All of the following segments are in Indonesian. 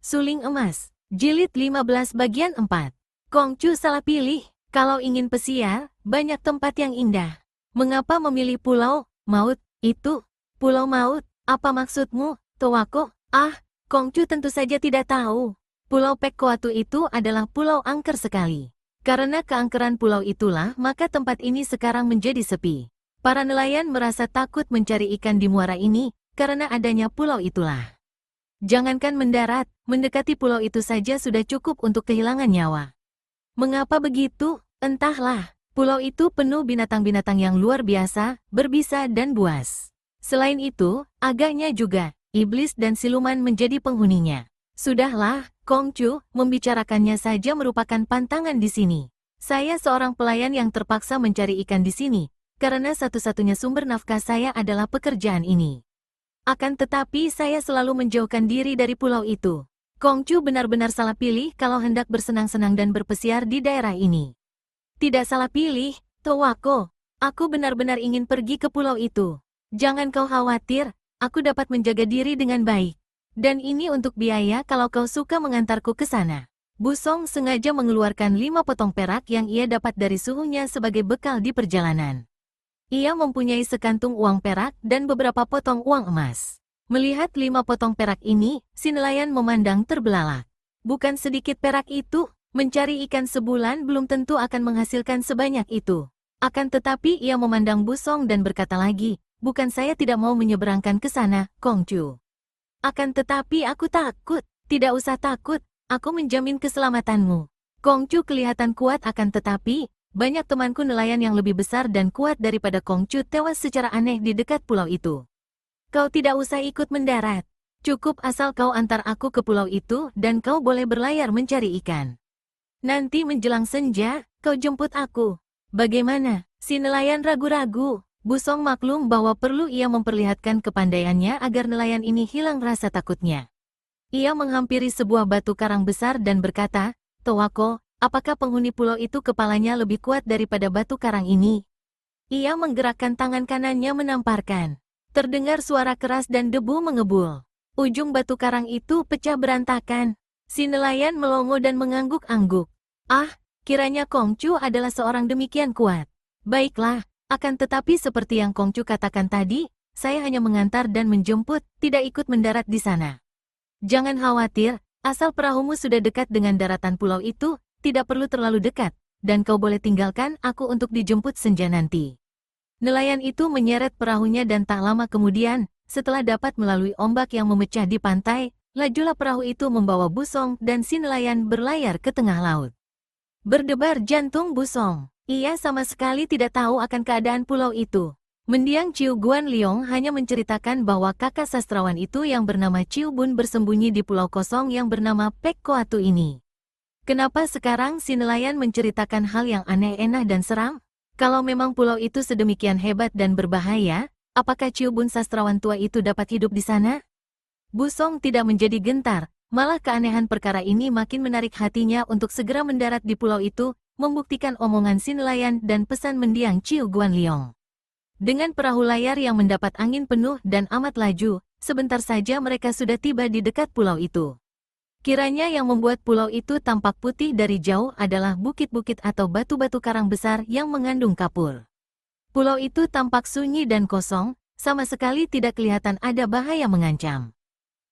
Suling Emas, Jilid 15 bagian 4. Kongcu salah pilih, kalau ingin pesiar, banyak tempat yang indah. Mengapa memilih Pulau Maut itu? Pulau Maut, apa maksudmu, Towako? Kongcu tentu saja tidak tahu. Pulau Pekkoatu itu adalah pulau angker sekali. Karena keangkeran pulau itulah, maka tempat ini sekarang menjadi sepi. Para nelayan merasa takut mencari ikan di muara ini, karena adanya pulau itulah. Jangankan mendarat, mendekati pulau itu saja sudah cukup untuk kehilangan nyawa. Mengapa begitu? Entahlah, pulau itu penuh binatang-binatang yang luar biasa, berbisa dan buas. Selain itu, agaknya juga, iblis dan siluman menjadi penghuninya. Sudahlah, Kongcu, membicarakannya saja merupakan pantangan di sini. Saya seorang pelayan yang terpaksa mencari ikan di sini, karena satu-satunya sumber nafkah saya adalah pekerjaan ini. Akan tetapi saya selalu menjauhkan diri dari pulau itu. Kongcu benar-benar salah pilih kalau hendak bersenang-senang dan berpesiar di daerah ini. Tidak salah pilih, Towako. Aku benar-benar ingin pergi ke pulau itu. Jangan kau khawatir, aku dapat menjaga diri dengan baik. Dan ini untuk biaya kalau kau suka mengantarku ke sana. Busong sengaja mengeluarkan 5 potong perak yang ia dapat dari suhunya sebagai bekal di perjalanan. Ia mempunyai sekantung uang perak dan beberapa potong uang emas. Melihat 5 potong perak ini, si nelayan memandang terbelalak. Bukan sedikit perak itu, mencari ikan sebulan belum tentu akan menghasilkan sebanyak itu. Akan tetapi ia memandang Busong dan berkata lagi, bukan saya tidak mau menyeberangkan ke sana, Kongcu. Akan tetapi aku takut, tidak usah takut, aku menjamin keselamatanmu. Kongcu kelihatan kuat akan tetapi, banyak temanku nelayan yang lebih besar dan kuat daripada Kongcu tewas secara aneh di dekat pulau itu. Kau tidak usah ikut mendarat. Cukup asal kau antar aku ke pulau itu dan kau boleh berlayar mencari ikan. Nanti menjelang senja, kau jemput aku. Bagaimana? Si nelayan ragu-ragu. Busong maklum bahwa perlu ia memperlihatkan kepandaiannya agar nelayan ini hilang rasa takutnya. Ia menghampiri sebuah batu karang besar dan berkata, Towako, apakah penghuni pulau itu kepalanya lebih kuat daripada batu karang ini? Ia menggerakkan tangan kanannya menamparkan. Terdengar suara keras dan debu mengebul. Ujung batu karang itu pecah berantakan. Si nelayan melongo dan mengangguk-angguk. Kiranya Kongcu adalah seorang demikian kuat. Baiklah, akan tetapi seperti yang Kongcu katakan tadi, saya hanya mengantar dan menjemput, tidak ikut mendarat di sana. Jangan khawatir, asal perahumu sudah dekat dengan daratan pulau itu, tidak perlu terlalu dekat, dan kau boleh tinggalkan aku untuk dijemput senja nanti. Nelayan itu menyeret perahunya dan tak lama kemudian, setelah dapat melalui ombak yang memecah di pantai, lajulah perahu itu membawa Busong dan si nelayan berlayar ke tengah laut. Berdebar jantung Busong. Ia sama sekali tidak tahu akan keadaan pulau itu. Mendiang Ciu Guan Liong hanya menceritakan bahwa kakak sastrawan itu yang bernama Ciu Bun bersembunyi di pulau kosong yang bernama Pekkoatu ini. Kenapa sekarang si nelayan menceritakan hal yang aneh, enak dan seram? Kalau memang pulau itu sedemikian hebat dan berbahaya, apakah Ciu Bun sastrawan tua itu dapat hidup di sana? Busong tidak menjadi gentar, malah keanehan perkara ini makin menarik hatinya untuk segera mendarat di pulau itu, membuktikan omongan si nelayan dan pesan mendiang Ciu Guan Liong. Dengan perahu layar yang mendapat angin penuh dan amat laju, sebentar saja mereka sudah tiba di dekat pulau itu. Kiranya yang membuat pulau itu tampak putih dari jauh adalah bukit-bukit atau batu-batu karang besar yang mengandung kapur. Pulau itu tampak sunyi dan kosong, sama sekali tidak kelihatan ada bahaya mengancam.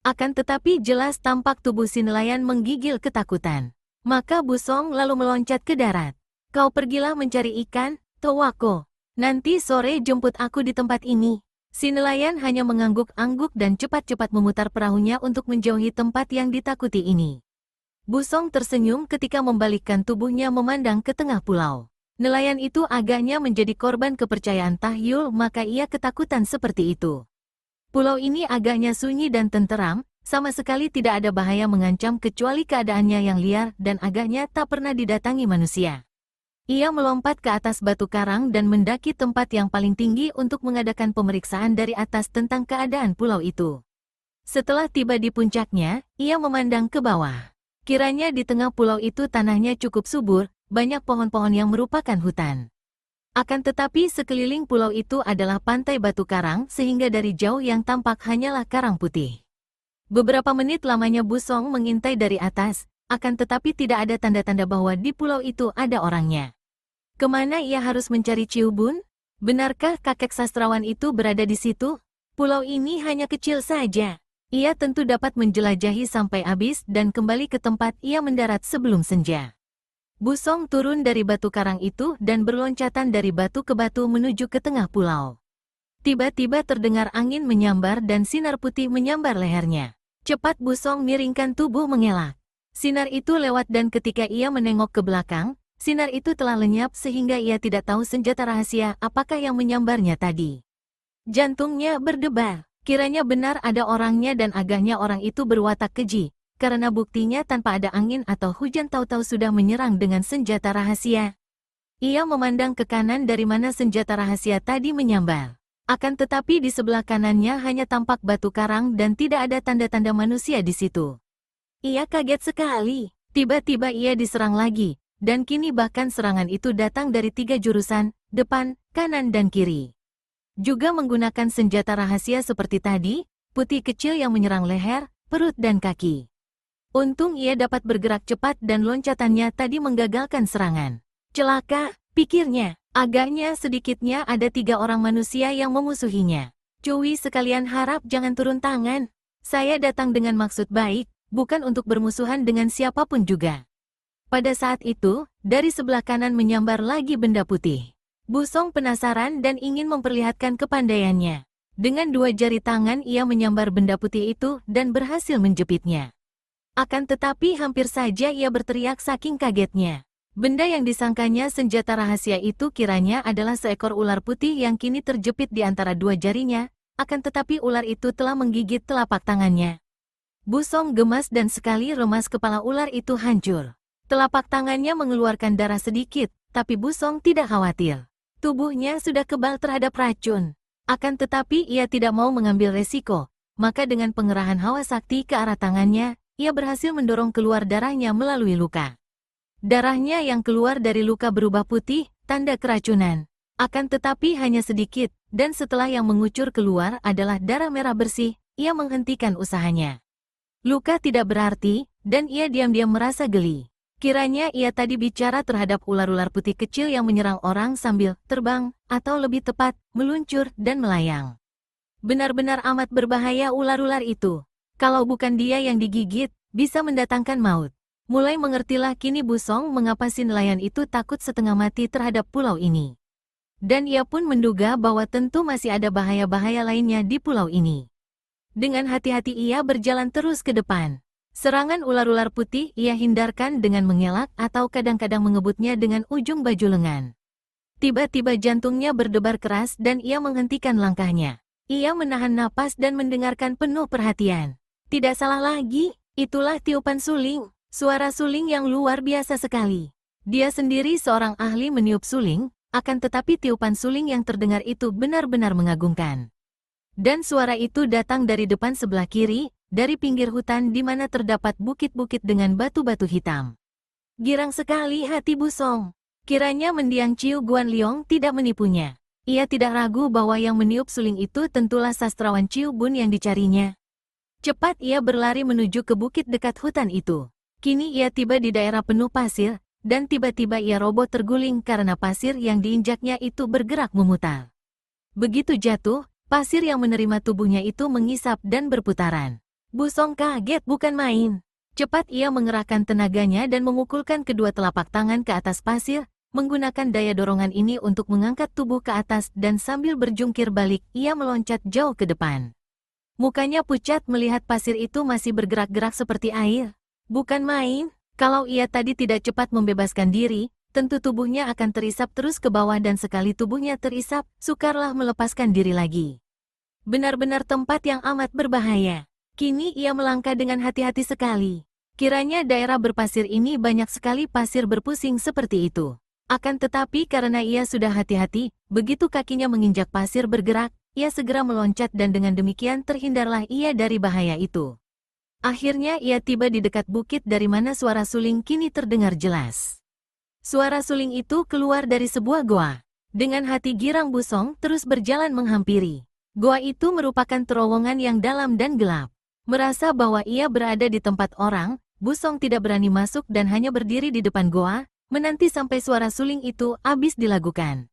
Akan tetapi jelas tampak tubuh si nelayan menggigil ketakutan. Maka Busong lalu meloncat ke darat. Kau pergilah mencari ikan, Towako. Nanti sore jemput aku di tempat ini. Si nelayan hanya mengangguk-angguk dan cepat-cepat memutar perahunya untuk menjauhi tempat yang ditakuti ini. Busong tersenyum ketika membalikkan tubuhnya memandang ke tengah pulau. Nelayan itu agaknya menjadi korban kepercayaan Tahyul, maka ia ketakutan seperti itu. Pulau ini agaknya sunyi dan tenteram, sama sekali tidak ada bahaya mengancam kecuali keadaannya yang liar dan agaknya tak pernah didatangi manusia. Ia melompat ke atas batu karang dan mendaki tempat yang paling tinggi untuk mengadakan pemeriksaan dari atas tentang keadaan pulau itu. Setelah tiba di puncaknya, ia memandang ke bawah. Kiranya di tengah pulau itu tanahnya cukup subur, banyak pohon-pohon yang merupakan hutan. Akan tetapi sekeliling pulau itu adalah pantai batu karang sehingga dari jauh yang tampak hanyalah karang putih. Beberapa menit lamanya Busong mengintai dari atas, akan tetapi tidak ada tanda-tanda bahwa di pulau itu ada orangnya. Kemana ia harus mencari Ciu Bun? Benarkah kakek sastrawan itu berada di situ? Pulau ini hanya kecil saja. Ia tentu dapat menjelajahi sampai habis dan kembali ke tempat ia mendarat sebelum senja. Busong turun dari batu karang itu dan berloncatan dari batu ke batu menuju ke tengah pulau. Tiba-tiba terdengar angin menyambar dan sinar putih menyambar lehernya. Cepat Busong miringkan tubuh mengelak. Sinar itu lewat dan ketika ia menengok ke belakang, sinar itu telah lenyap sehingga ia tidak tahu senjata rahasia apakah yang menyambarnya tadi. Jantungnya berdebar. Kiranya benar ada orangnya dan agaknya orang itu berwatak keji, karena buktinya tanpa ada angin atau hujan tahu-tahu sudah menyerang dengan senjata rahasia. Ia memandang ke kanan dari mana senjata rahasia tadi menyambar. Akan tetapi di sebelah kanannya hanya tampak batu karang dan tidak ada tanda-tanda manusia di situ. Ia kaget sekali. Tiba-tiba ia diserang lagi, dan kini bahkan serangan itu datang dari 3 jurusan, depan, kanan dan kiri. Juga menggunakan senjata rahasia seperti tadi, putih kecil yang menyerang leher, perut dan kaki. Untung ia dapat bergerak cepat dan loncatannya tadi menggagalkan serangan. Celaka, pikirnya, agaknya sedikitnya ada 3 orang manusia yang memusuhinya. Cui sekalian harap jangan turun tangan. Saya datang dengan maksud baik, bukan untuk bermusuhan dengan siapapun juga. Pada saat itu, dari sebelah kanan menyambar lagi benda putih. Busong penasaran dan ingin memperlihatkan kepandaiannya. Dengan 2 jari tangan ia menyambar benda putih itu dan berhasil menjepitnya. Akan tetapi hampir saja ia berteriak saking kagetnya. Benda yang disangkanya senjata rahasia itu kiranya adalah seekor ular putih yang kini terjepit di antara 2 jarinya, akan tetapi ular itu telah menggigit telapak tangannya. Busong gemas dan sekali remas kepala ular itu hancur. Telapak tangannya mengeluarkan darah sedikit, tapi Busong tidak khawatir. Tubuhnya sudah kebal terhadap racun. Akan tetapi ia tidak mau mengambil resiko, maka dengan pengerahan hawa sakti ke arah tangannya, ia berhasil mendorong keluar darahnya melalui luka. Darahnya yang keluar dari luka berubah putih, tanda keracunan. Akan tetapi hanya sedikit, dan setelah yang mengucur keluar adalah darah merah bersih, ia menghentikan usahanya. Luka tidak berarti, dan ia diam-diam merasa geli. Kiranya ia tadi bicara terhadap ular-ular putih kecil yang menyerang orang sambil terbang, atau lebih tepat, meluncur dan melayang. Benar-benar amat berbahaya ular-ular itu. Kalau bukan dia yang digigit, bisa mendatangkan maut. Mulai mengertilah kini Busong mengapa si nelayan itu takut setengah mati terhadap pulau ini. Dan ia pun menduga bahwa tentu masih ada bahaya-bahaya lainnya di pulau ini. Dengan hati-hati ia berjalan terus ke depan. Serangan ular-ular putih ia hindarkan dengan mengelak atau kadang-kadang mengebutnya dengan ujung baju lengan. Tiba-tiba jantungnya berdebar keras dan ia menghentikan langkahnya. Ia menahan napas dan mendengarkan penuh perhatian. Tidak salah lagi, itulah tiupan suling. Suara suling yang luar biasa sekali. Dia sendiri seorang ahli meniup suling, akan tetapi tiupan suling yang terdengar itu benar-benar mengagumkan. Dan suara itu datang dari depan sebelah kiri, dari pinggir hutan di mana terdapat bukit-bukit dengan batu-batu hitam. Girang sekali hati Busong. Kiranya mendiang Ciu Guanliong tidak menipunya. Ia tidak ragu bahwa yang meniup suling itu tentulah sastrawan Ciu Bun yang dicarinya. Cepat ia berlari menuju ke bukit dekat hutan itu. Kini ia tiba di daerah penuh pasir, dan tiba-tiba ia roboh terguling karena pasir yang diinjaknya itu bergerak memutar. Begitu jatuh, pasir yang menerima tubuhnya itu mengisap dan berputaran. Busong kaget bukan main. Cepat ia mengerahkan tenaganya dan memukulkan kedua telapak tangan ke atas pasir, menggunakan daya dorongan ini untuk mengangkat tubuh ke atas dan sambil berjungkir balik ia meloncat jauh ke depan. Mukanya pucat melihat pasir itu masih bergerak-gerak seperti air. Bukan main, kalau ia tadi tidak cepat membebaskan diri, tentu tubuhnya akan terisap terus ke bawah dan sekali tubuhnya terisap, sukarlah melepaskan diri lagi. Benar-benar tempat yang amat berbahaya. Kini ia melangkah dengan hati-hati sekali. Kiranya daerah berpasir ini banyak sekali pasir berpusing seperti itu. Akan tetapi karena ia sudah hati-hati, begitu kakinya menginjak pasir bergerak, ia segera meloncat dan dengan demikian terhindarlah ia dari bahaya itu. Akhirnya ia tiba di dekat bukit dari mana suara suling kini terdengar jelas. Suara suling itu keluar dari sebuah goa. Dengan hati girang Busong terus berjalan menghampiri. Goa itu merupakan terowongan yang dalam dan gelap. Merasa bahwa ia berada di tempat orang, Busong tidak berani masuk dan hanya berdiri di depan goa, menanti sampai suara suling itu habis dilakukan.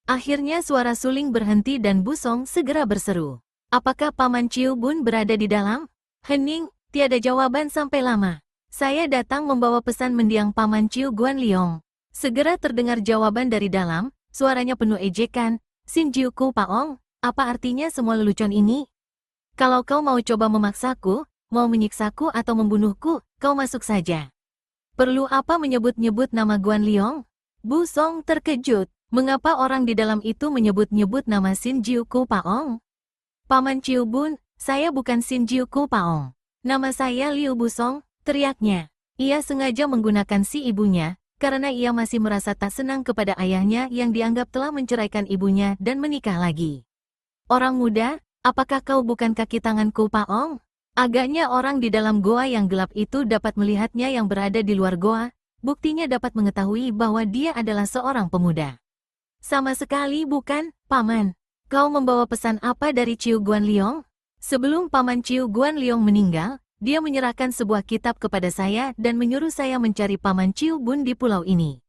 Akhirnya suara suling berhenti dan Busong segera berseru. Apakah Paman Chiu Bun berada di dalam? Hening, tiada jawaban sampai lama. Saya datang membawa pesan mendiang Paman Chiu Guanliong. Segera terdengar jawaban dari dalam, suaranya penuh ejekan. Sin Jiu Ku Paong, apa artinya semua lelucon ini? Kalau kau mau coba memaksaku, mau menyiksaku atau membunuhku, kau masuk saja. Perlu apa menyebut-nyebut nama Guanliong? Busong terkejut. Mengapa orang di dalam itu menyebut-nyebut nama Sin Jiu Ku Paong? Paman Chiu Bun, saya bukan Sin Jiu Ku Paong. Nama saya Liu Busong, teriaknya. Ia sengaja menggunakan si ibunya, karena ia masih merasa tak senang kepada ayahnya yang dianggap telah menceraikan ibunya dan menikah lagi. Orang muda, apakah kau bukan kaki tangan Ku Paong? Agaknya orang di dalam goa yang gelap itu dapat melihatnya yang berada di luar goa, buktinya dapat mengetahui bahwa dia adalah seorang pemuda. Sama sekali bukan, Paman. Kau membawa pesan apa dari Chiu Guanliong? Sebelum Paman Chiu Guanliong meninggal, dia menyerahkan sebuah kitab kepada saya dan menyuruh saya mencari Paman Chiu Bun di pulau ini.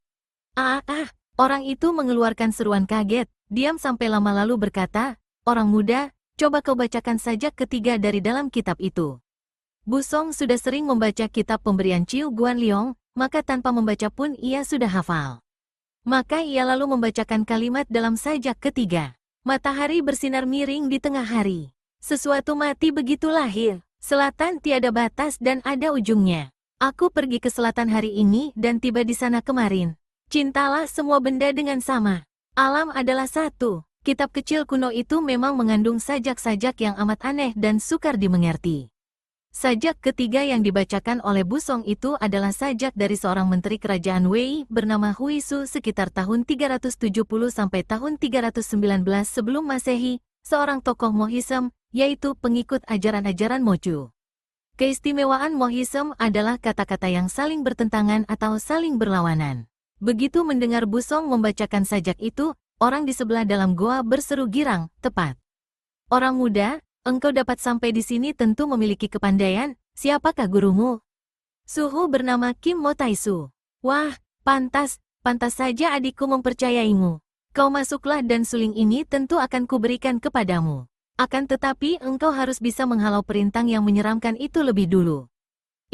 Orang itu mengeluarkan seruan kaget, diam sampai lama lalu berkata, orang muda, coba kau bacakan saja ketiga dari dalam kitab itu. Busong sudah sering membaca kitab pemberian Chiu Guanliong, maka tanpa membaca pun ia sudah hafal. Maka ia lalu membacakan kalimat dalam sajak ketiga. Matahari bersinar miring di tengah hari. Sesuatu mati begitu lahir. Selatan tiada batas dan ada ujungnya. Aku pergi ke selatan hari ini dan tiba di sana kemarin. Cintalah semua benda dengan sama. Alam adalah satu. Kitab kecil kuno itu memang mengandung sajak-sajak yang amat aneh dan sukar dimengerti. Sajak ketiga yang dibacakan oleh Busong itu adalah sajak dari seorang menteri kerajaan Wei bernama Hui Su sekitar tahun 370 sampai tahun 319 sebelum Masehi, seorang tokoh Mohism, yaitu pengikut ajaran-ajaran Mochu. Keistimewaan Mohism adalah kata-kata yang saling bertentangan atau saling berlawanan. Begitu mendengar Busong membacakan sajak itu, orang di sebelah dalam goa berseru girang, tepat. Orang muda, engkau dapat sampai di sini tentu memiliki kepandaian, siapakah gurumu? Suhu bernama Kim Mo Taisu. Wah, pantas saja adikku mempercayaimu. Kau masuklah dan suling ini tentu akan kuberikan kepadamu. Akan tetapi engkau harus bisa menghalau perintang yang menyeramkan itu lebih dulu.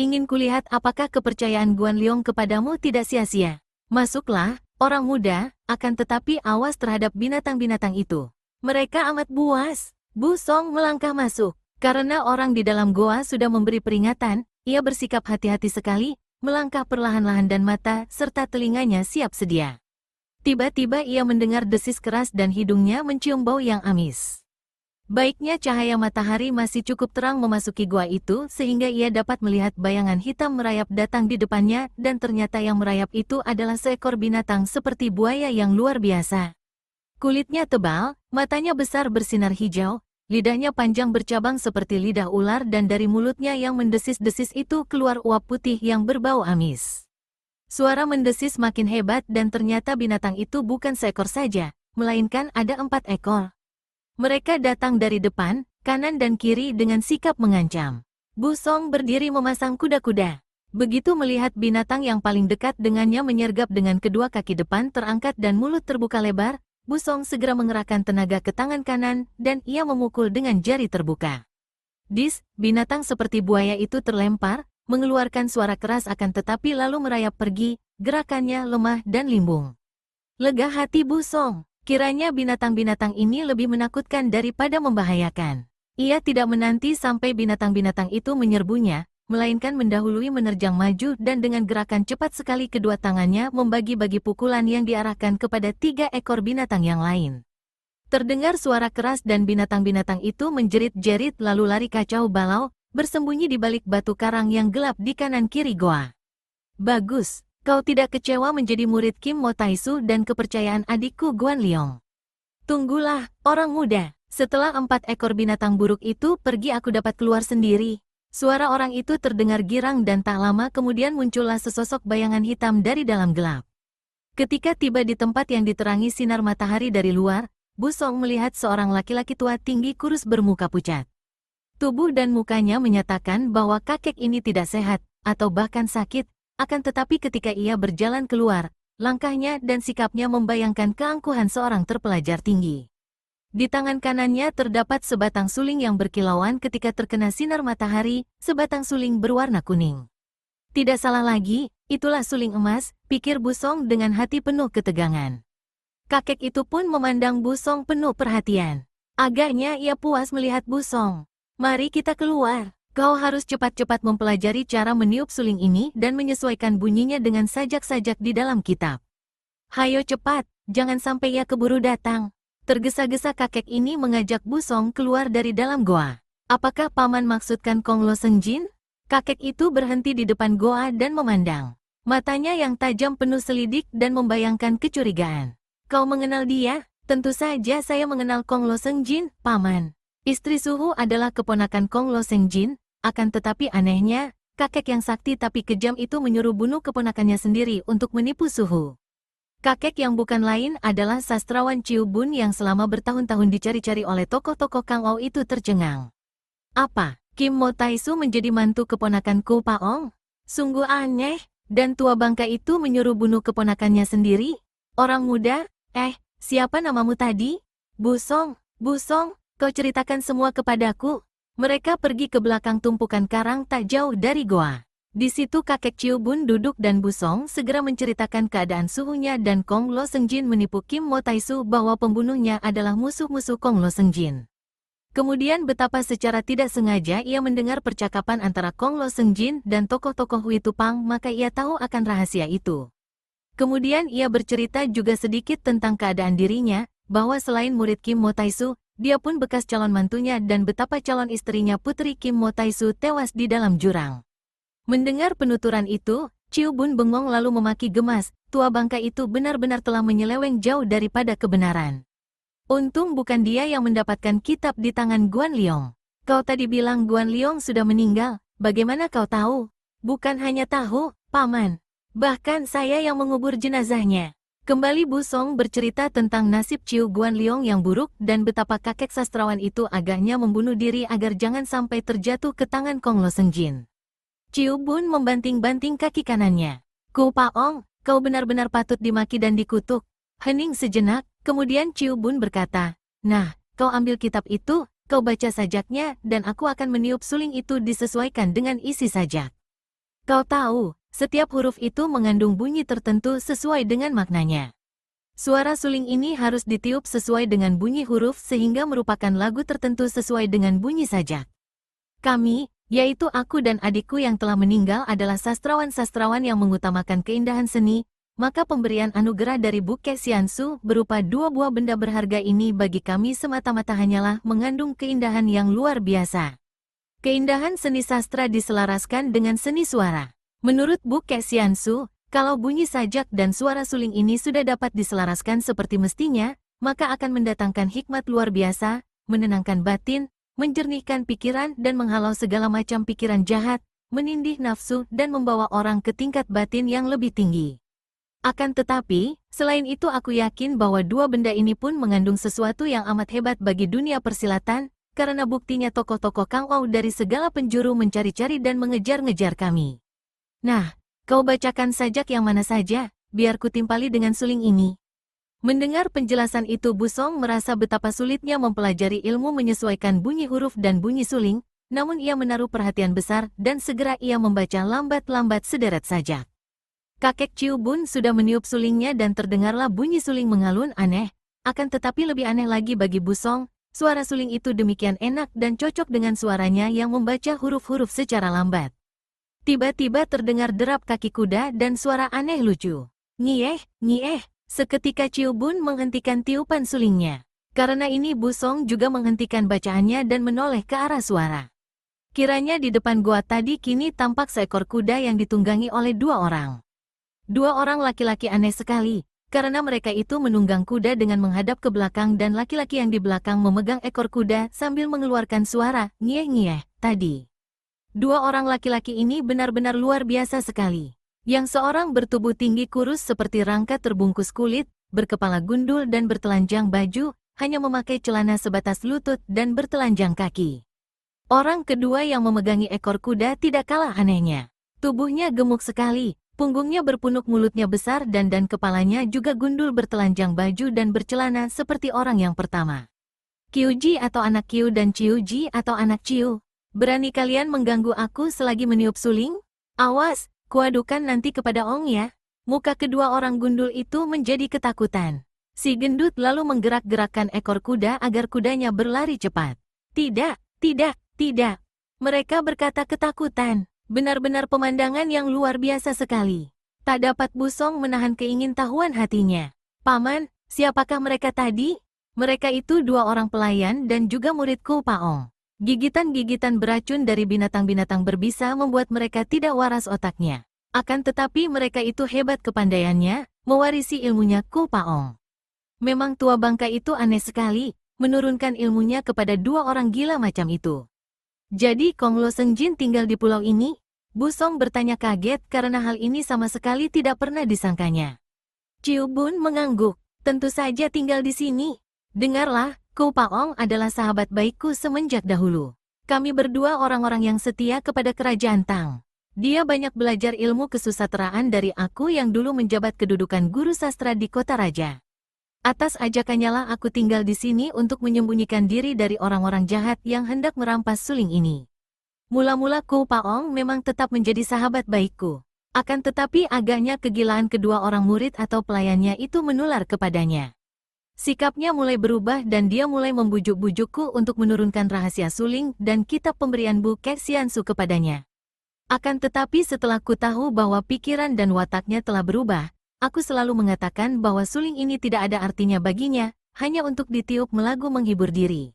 Ingin kulihat apakah kepercayaan Guanliong kepadamu tidak sia-sia. Masuklah, orang muda, akan tetapi awas terhadap binatang-binatang itu. Mereka amat buas. Busong melangkah masuk. Karena orang di dalam goa sudah memberi peringatan, ia bersikap hati-hati sekali, melangkah perlahan-lahan dan mata serta telinganya siap sedia. Tiba-tiba ia mendengar desis keras dan hidungnya mencium bau yang amis. Baiknya cahaya matahari masih cukup terang memasuki goa itu sehingga ia dapat melihat bayangan hitam merayap datang di depannya dan ternyata yang merayap itu adalah seekor binatang seperti buaya yang luar biasa. Kulitnya tebal, matanya besar bersinar hijau, lidahnya panjang bercabang seperti lidah ular dan dari mulutnya yang mendesis-desis itu keluar uap putih yang berbau amis. Suara mendesis makin hebat dan ternyata binatang itu bukan seekor saja, melainkan ada 4 ekor. Mereka datang dari depan, kanan dan kiri dengan sikap mengancam. Busong berdiri memasang kuda-kuda. Begitu melihat binatang yang paling dekat dengannya menyergap dengan kedua kaki depan terangkat dan mulut terbuka lebar, Busong segera mengerahkan tenaga ke tangan kanan dan ia memukul dengan jari terbuka. Binatang seperti buaya itu terlempar, mengeluarkan suara keras akan tetapi lalu merayap pergi, gerakannya lemah dan limbung. Lega hati Busong, kiranya binatang-binatang ini lebih menakutkan daripada membahayakan. Ia tidak menanti sampai binatang-binatang itu menyerbunya, melainkan mendahului menerjang maju dan dengan gerakan cepat sekali kedua tangannya membagi-bagi pukulan yang diarahkan kepada 3 ekor binatang yang lain. Terdengar suara keras dan binatang-binatang itu menjerit-jerit lalu lari kacau balau, bersembunyi di balik batu karang yang gelap di kanan kiri goa. Bagus, kau tidak kecewa menjadi murid Kim Mo Taisu dan kepercayaan adikku Guanliong. Tunggulah, orang muda, setelah 4 ekor binatang buruk itu pergi aku dapat keluar sendiri. Suara orang itu terdengar girang dan tak lama kemudian muncullah sesosok bayangan hitam dari dalam gelap. Ketika tiba di tempat yang diterangi sinar matahari dari luar, Busong melihat seorang laki-laki tua tinggi kurus bermuka pucat. Tubuh dan mukanya menyatakan bahwa kakek ini tidak sehat, atau bahkan sakit, akan tetapi ketika ia berjalan keluar, langkahnya dan sikapnya membayangkan keangkuhan seorang terpelajar tinggi. Di tangan kanannya terdapat sebatang suling yang berkilauan ketika terkena sinar matahari, sebatang suling berwarna kuning. Tidak salah lagi, itulah suling emas, pikir Busong dengan hati penuh ketegangan. Kakek itu pun memandang Busong penuh perhatian. Agaknya ia puas melihat Busong. Mari kita keluar. Kau harus cepat-cepat mempelajari cara meniup suling ini dan menyesuaikan bunyinya dengan sajak-sajak di dalam kitab. Hayo cepat, jangan sampai ia keburu datang. Tergesa-gesa kakek ini mengajak Busong keluar dari dalam goa. Apakah paman maksudkan Kong Lo Sengjin? Kakek itu berhenti di depan goa dan memandang. Matanya yang tajam penuh selidik dan membayangkan kecurigaan. Kau mengenal dia? Tentu saja saya mengenal Kong Lo Sengjin, paman. Istri Suhu adalah keponakan Kong Lo Sengjin, akan tetapi anehnya, kakek yang sakti tapi kejam itu menyuruh bunuh keponakannya sendiri untuk menipu Suhu. Kakek yang bukan lain adalah sastrawan Ciu Bun yang selama bertahun-tahun dicari-cari oleh tokoh-tokoh Kang Ou itu tercengang. Apa? Kim Mo Taisu menjadi mantu keponakan Ko Paong? Sungguh aneh, dan tua bangka itu menyuruh bunuh keponakannya sendiri? Orang muda, siapa namamu tadi? Busong, Busong, kau ceritakan semua kepadaku. Mereka pergi ke belakang tumpukan karang tak jauh dari goa. Di situ kakek Ciu Bun duduk dan Busong segera menceritakan keadaan suhunya dan Kong Lo Sengjin menipu Kim Mo Taisu bahwa pembunuhnya adalah musuh-musuh Kong Lo Sengjin. Kemudian betapa secara tidak sengaja ia mendengar percakapan antara Kong Lo Sengjin dan tokoh-tokoh Hui Tupang, maka ia tahu akan rahasia itu. Kemudian ia bercerita juga sedikit tentang keadaan dirinya, bahwa selain murid Kim Mo Taisu, dia pun bekas calon mantunya dan betapa calon istrinya Putri Kim Mo Taisu tewas di dalam jurang. Mendengar penuturan itu, Ciu Bun bengong lalu memaki gemas, tua bangka itu benar-benar telah menyeleweng jauh daripada kebenaran. Untung bukan dia yang mendapatkan kitab di tangan Guan Liong. Kau tadi bilang Guan Liong sudah meninggal, bagaimana kau tahu? Bukan hanya tahu, paman. Bahkan saya yang mengubur jenazahnya. Kembali Busong bercerita tentang nasib Ciu Guan Liong yang buruk dan betapa kakek sastrawan itu agaknya membunuh diri agar jangan sampai terjatuh ke tangan Kong Lo Sengjin. Ciu Bun membanting-banting kaki kanannya. Ko Paong, kau benar-benar patut dimaki dan dikutuk. Hening sejenak, kemudian Ciu Bun berkata, nah, kau ambil kitab itu, kau baca sajaknya, dan aku akan meniup suling itu disesuaikan dengan isi sajak. Kau tahu, setiap huruf itu mengandung bunyi tertentu sesuai dengan maknanya. Suara suling ini harus ditiup sesuai dengan bunyi huruf sehingga merupakan lagu tertentu sesuai dengan bunyi sajak. Kami, yaitu aku dan adikku yang telah meninggal adalah sastrawan-sastrawan yang mengutamakan keindahan seni, maka pemberian anugerah dari Buke Xiansu berupa 2 buah benda berharga ini bagi kami semata-mata hanyalah mengandung keindahan yang luar biasa. Keindahan seni sastra diselaraskan dengan seni suara. Menurut Buke Xiansu, kalau bunyi sajak dan suara suling ini sudah dapat diselaraskan seperti mestinya, maka akan mendatangkan hikmat luar biasa, menenangkan batin, menjernihkan pikiran dan menghalau segala macam pikiran jahat, menindih nafsu dan membawa orang ke tingkat batin yang lebih tinggi. Akan tetapi, selain itu aku yakin bahwa 2 benda ini pun mengandung sesuatu yang amat hebat bagi dunia persilatan, karena buktinya tokoh-tokoh Kang Ou dari segala penjuru mencari-cari dan mengejar-ngejar kami. Nah, kau bacakan sajak yang mana saja, biar ku timpali dengan suling ini. Mendengar penjelasan itu Busong merasa betapa sulitnya mempelajari ilmu menyesuaikan bunyi huruf dan bunyi suling, namun ia menaruh perhatian besar dan segera ia membaca lambat-lambat sederet sajak. Kakek Ciu Bun sudah meniup sulingnya dan terdengarlah bunyi suling mengalun aneh, akan tetapi lebih aneh lagi bagi Busong, suara suling itu demikian enak dan cocok dengan suaranya yang membaca huruf-huruf secara lambat. Tiba-tiba terdengar derap kaki kuda dan suara aneh lucu. Nyieh, nyieh. Seketika Ciu Bun menghentikan tiupan sulingnya. Karena ini Busong juga menghentikan bacaannya dan menoleh ke arah suara. Kiranya di depan goa tadi kini tampak seekor kuda yang ditunggangi oleh 2 orang. 2 orang laki-laki aneh sekali, karena mereka itu menunggang kuda dengan menghadap ke belakang dan laki-laki yang di belakang memegang ekor kuda sambil mengeluarkan suara nyieh-nyieh tadi. 2 orang laki-laki ini benar-benar luar biasa sekali. Yang seorang bertubuh tinggi kurus seperti rangka terbungkus kulit, berkepala gundul dan bertelanjang baju, hanya memakai celana sebatas lutut dan bertelanjang kaki. Orang kedua yang memegangi ekor kuda tidak kalah anehnya. Tubuhnya gemuk sekali, punggungnya berpunuk, mulutnya besar dan kepalanya juga gundul, bertelanjang baju dan bercelana seperti orang yang pertama. Kyuji atau anak Kyu dan Chiuji atau anak Chiu. Berani kalian mengganggu aku selagi meniup suling? Awas, kuadukan nanti kepada Ong ya. Muka kedua orang gundul itu menjadi ketakutan. Si gendut lalu menggerak-gerakkan ekor kuda agar kudanya berlari cepat. Tidak, tidak, tidak. Mereka berkata ketakutan. Benar-benar pemandangan yang luar biasa sekali. Tak dapat Busong menahan keingintahuan hatinya. Paman, siapakah mereka tadi? Mereka itu dua orang pelayan dan juga murid Ku Paong. Gigitan-gigitan beracun dari binatang-binatang berbisa membuat mereka tidak waras otaknya. Akan tetapi mereka itu hebat kepandaiannya, mewarisi ilmunya Ku Paong. Memang tua bangka itu aneh sekali, menurunkan ilmunya kepada dua orang gila macam itu. Jadi Kong Lo Sengjin tinggal di pulau ini? Busong bertanya kaget karena hal ini sama sekali tidak pernah disangkanya. Ciu Bun mengangguk, tentu saja tinggal di sini. Dengarlah, Ku Paong adalah sahabat baikku semenjak dahulu. Kami berdua orang-orang yang setia kepada kerajaan Tang. Dia banyak belajar ilmu kesusastraan dari aku yang dulu menjabat kedudukan guru sastra di kota raja. Atas ajakannya lah aku tinggal di sini untuk menyembunyikan diri dari orang-orang jahat yang hendak merampas suling ini. Mula-mula Ku Paong memang tetap menjadi sahabat baikku. Akan tetapi agaknya kegilaan kedua orang murid atau pelayannya itu menular kepadanya. Sikapnya mulai berubah dan dia mulai membujuk-bujukku untuk menurunkan rahasia suling dan kitab pemberian Bu Kek Xiansu kepadanya. Akan tetapi setelah ku tahu bahwa pikiran dan wataknya telah berubah, aku selalu mengatakan bahwa suling ini tidak ada artinya baginya, hanya untuk ditiup melagu menghibur diri.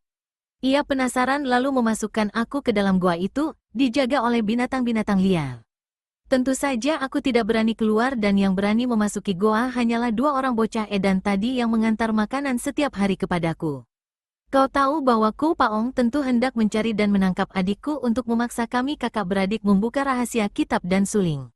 Ia penasaran lalu memasukkan aku ke dalam gua itu, dijaga oleh binatang-binatang liar. Tentu saja aku tidak berani keluar dan yang berani memasuki goa hanyalah dua orang bocah edan tadi yang mengantar makanan setiap hari kepadaku. Kau tahu bahwa Ku Paong tentu hendak mencari dan menangkap adikku untuk memaksa kami kakak beradik membuka rahasia kitab dan suling.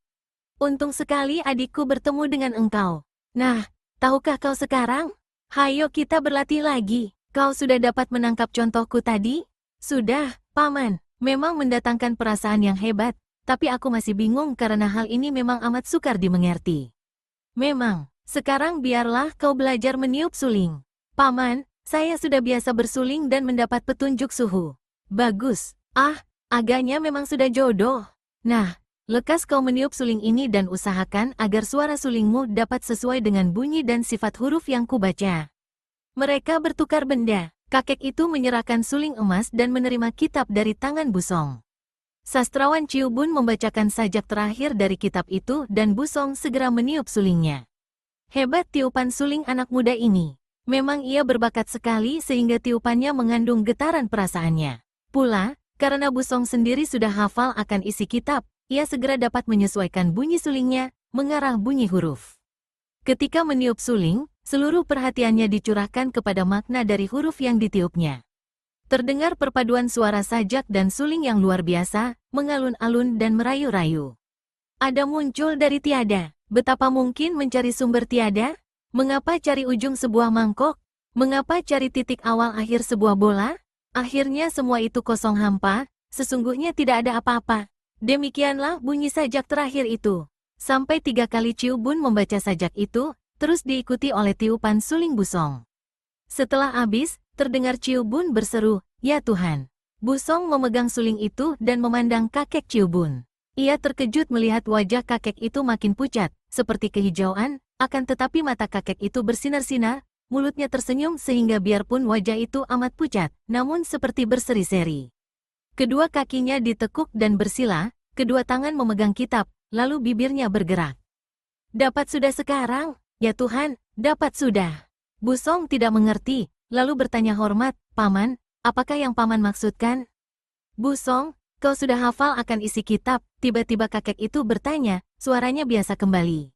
Untung sekali adikku bertemu dengan engkau. Nah, tahukah kau sekarang? Hayo kita berlatih lagi. Kau sudah dapat menangkap contohku tadi? Sudah, Paman. Memang mendatangkan perasaan yang hebat, tapi aku masih bingung karena hal ini memang amat sukar dimengerti. Memang, sekarang biarlah kau belajar meniup suling. Paman, saya sudah biasa bersuling dan mendapat petunjuk suhu. Bagus. Agaknya memang sudah jodoh. Nah, lekas kau meniup suling ini dan usahakan agar suara sulingmu dapat sesuai dengan bunyi dan sifat huruf yang kubaca. Mereka bertukar benda. Kakek itu menyerahkan suling emas dan menerima kitab dari tangan Busong. Sastrawan Ciu Bun membacakan sajak terakhir dari kitab itu dan Busong segera meniup sulingnya. Hebat tiupan suling anak muda ini. Memang ia berbakat sekali sehingga tiupannya mengandung getaran perasaannya. Pula, karena Busong sendiri sudah hafal akan isi kitab, ia segera dapat menyesuaikan bunyi sulingnya, mengarah bunyi huruf. Ketika meniup suling, seluruh perhatiannya dicurahkan kepada makna dari huruf yang ditiupnya. Terdengar perpaduan suara sajak dan suling yang luar biasa, mengalun-alun dan merayu-rayu. Ada muncul dari tiada. Betapa mungkin mencari sumber tiada? Mengapa cari ujung sebuah mangkok? Mengapa cari titik awal akhir sebuah bola? Akhirnya semua itu kosong hampa, sesungguhnya tidak ada apa-apa. Demikianlah bunyi sajak terakhir itu. Sampai 3 kali Ciu Bun membaca sajak itu, terus diikuti oleh tiupan suling Busong. Setelah habis, terdengar Ciu Bun berseru, "Ya Tuhan!" Busong memegang suling itu dan memandang kakek Ciu Bun. Ia terkejut melihat wajah kakek itu makin pucat, seperti kehijauan, akan tetapi mata kakek itu bersinar-sinar, mulutnya tersenyum sehingga biarpun wajah itu amat pucat, namun seperti berseri-seri. Kedua kakinya ditekuk dan bersila, kedua tangan memegang kitab, lalu bibirnya bergerak. "Dapat sudah sekarang, ya Tuhan, dapat sudah." Busong tidak mengerti, lalu bertanya hormat, "Paman, apakah yang Paman maksudkan?" "Busong, kau sudah hafal akan isi kitab?" Tiba-tiba kakek itu bertanya, suaranya biasa kembali.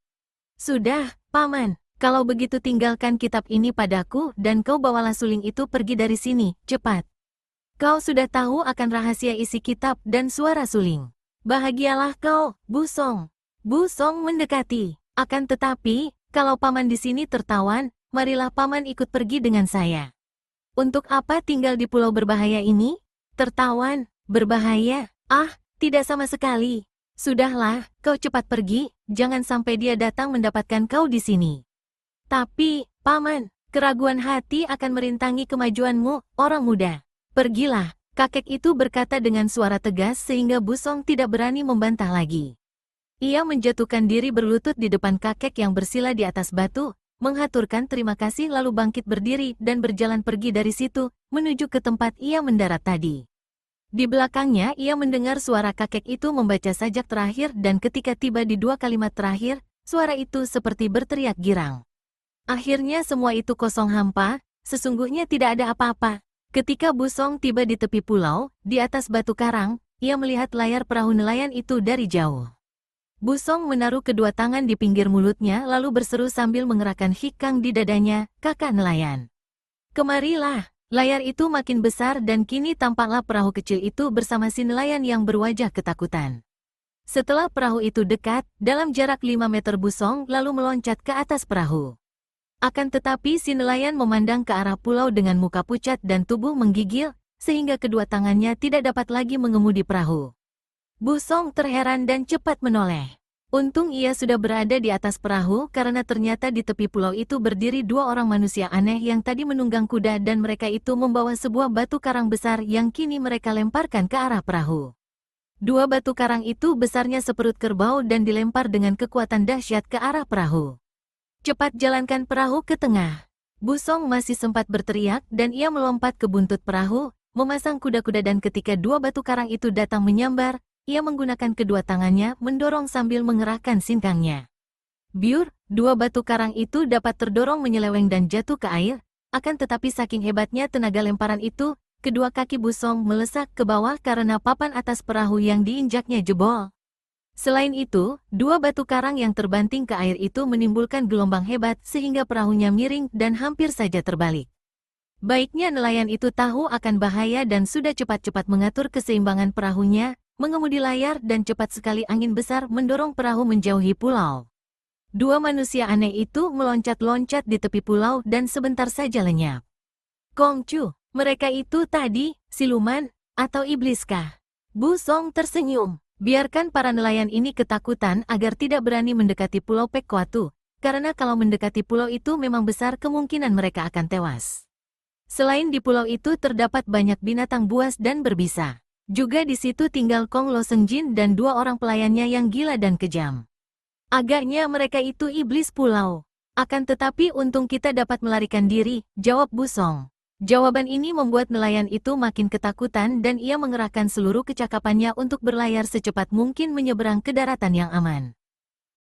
"Sudah, Paman. Kalau begitu tinggalkan kitab ini padaku dan kau bawalah suling itu pergi dari sini, cepat. Kau sudah tahu akan rahasia isi kitab dan suara suling. Bahagialah kau, Busong." Busong mendekati. "Akan tetapi, kalau Paman di sini tertawan, marilah Paman ikut pergi dengan saya." "Untuk apa tinggal di pulau berbahaya ini?" "Tertawan, Berbahaya? Ah, tidak sama sekali. Sudahlah, kau cepat pergi, jangan sampai dia datang mendapatkan kau di sini. Tapi, Paman, keraguan hati akan merintangi kemajuanmu, orang muda. Pergilah, kakek itu berkata dengan suara tegas sehingga Busong tidak berani membantah lagi. Ia menjatuhkan diri berlutut di depan kakek yang bersila di atas batu, menghaturkan terima kasih lalu bangkit berdiri dan berjalan pergi dari situ, menuju ke tempat ia mendarat tadi. Di belakangnya ia mendengar suara kakek itu membaca sajak terakhir dan ketika tiba di 2 kalimat terakhir, suara itu seperti berteriak girang. Akhirnya semua itu kosong hampa, sesungguhnya tidak ada apa-apa. Ketika Busong tiba di tepi pulau, di atas batu karang, ia melihat layar perahu nelayan itu dari jauh. Busong menaruh kedua tangan di pinggir mulutnya lalu berseru sambil mengerahkan hikang di dadanya, "Kakak nelayan. Kemarilah." Layar itu makin besar dan kini tampaklah perahu kecil itu bersama si nelayan yang berwajah ketakutan. Setelah perahu itu dekat, dalam jarak 5 meter Busong lalu meloncat ke atas perahu. Akan tetapi si nelayan memandang ke arah pulau dengan muka pucat dan tubuh menggigil, sehingga kedua tangannya tidak dapat lagi mengemudi perahu. Busong terheran dan cepat menoleh. Untung ia sudah berada di atas perahu karena ternyata di tepi pulau itu berdiri 2 orang manusia aneh yang tadi menunggang kuda dan mereka itu membawa sebuah batu karang besar yang kini mereka lemparkan ke arah perahu. 2 batu karang itu besarnya seperut kerbau dan dilempar dengan kekuatan dahsyat ke arah perahu. "Cepat jalankan perahu ke tengah." Busong masih sempat berteriak dan ia melompat ke buntut perahu, memasang kuda-kuda dan ketika 2 batu karang itu datang menyambar, ia menggunakan kedua tangannya mendorong sambil mengerahkan singkangnya. Biur, 2 batu karang itu dapat terdorong menyeleweng dan jatuh ke air, akan tetapi saking hebatnya tenaga lemparan itu, kedua kaki Busong melesak ke bawah karena papan atas perahu yang diinjaknya jebol. Selain itu, 2 batu karang yang terbanting ke air itu menimbulkan gelombang hebat sehingga perahunya miring dan hampir saja terbalik. Baiknya nelayan itu tahu akan bahaya dan sudah cepat-cepat mengatur keseimbangan perahunya, mengemudi layar dan cepat sekali angin besar mendorong perahu menjauhi pulau. 2 manusia aneh itu meloncat-loncat di tepi pulau dan sebentar saja lenyap. "Kongcu, mereka itu tadi, siluman, atau ibliskah?" Busong tersenyum. Biarkan para nelayan ini ketakutan agar tidak berani mendekati pulau Pekwatu, karena kalau mendekati pulau itu memang besar kemungkinan mereka akan tewas. Selain di pulau itu terdapat banyak binatang buas dan berbisa. Juga di situ tinggal Kong Lo Sengjin dan 2 orang pelayannya yang gila dan kejam. Agaknya mereka itu iblis pulau. Akan tetapi untung kita dapat melarikan diri, jawab Busong. Jawaban ini membuat nelayan itu makin ketakutan dan ia mengerahkan seluruh kecakapannya untuk berlayar secepat mungkin menyeberang ke daratan yang aman.